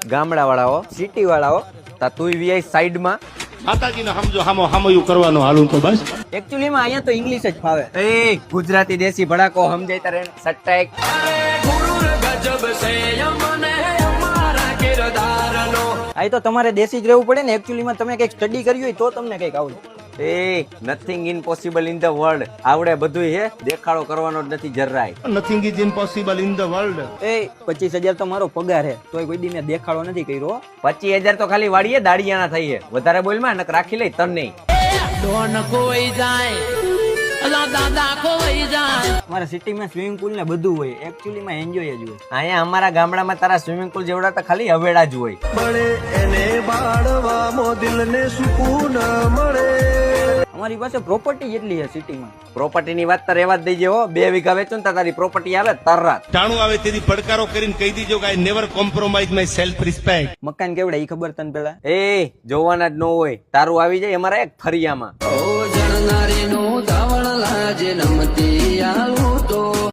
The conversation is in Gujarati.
ગામડા વાળાઓ સિટી વાળાઓ તા તું વીઆઈ સાઈડ માં માતાજીને સમજો હામો હામયું કરવાનું હાલું તો બસ. એકચ્યુઅલી માં અહીંયા તો ઇંગ્લિશ જ ફાવે. એ ગુજરાતી દેશી ભડાકો સમજાય તારે સટ્ટાઈક. આ તો તમારે દેશી જ રહેવું પડે ને. એકચ્યુઅલી માં તમે કઈક સ્ટડી કર્યું હોય તો તમને કઈક આવડે. એ nothing impossible in the world. આવડે બધું હે, દેખાડો કરવાનો જ નથી જરાય. Nothing is impossible in the world. એ 25,000 તો મારો પગાર હે, તોય કોઈ દી મેં દેખાડો નથી કર્યો. 25,000 તો ખાલી વાડીએ દાડિયાના થઈ હે. વધારે બોલ માં નક રાખી લઈ તને. અમારા સિટીમાં સ્વિમિંગ પુલ ને બધું હોય. એકચ્યુઅલી માં એન્જોય જ હોય. અહીંયા અમારા ગામડામાં તારા સ્વિમિંગ પુલ જેવડા તો ખાલી હવેડા જ હોય. અમારી પાસે પ્રોપર્ટી જેટલી છે સિટીમાં. પ્રોપર્ટી ની વાત તો રહેવા જ દઈ હો. 2 વીઘા વેચો ને તારી પ્રોપર્ટી આવે તરત. ટાણું આવે તેથી પડકારો કરીને કહી દીજો કે I never compromise my self respect. મકાન કેવડા ઈ ખબર તને પેલા? એ જોવાના જ ન હોય. તારું આવી જાય અમારા એક ફરિયામાં.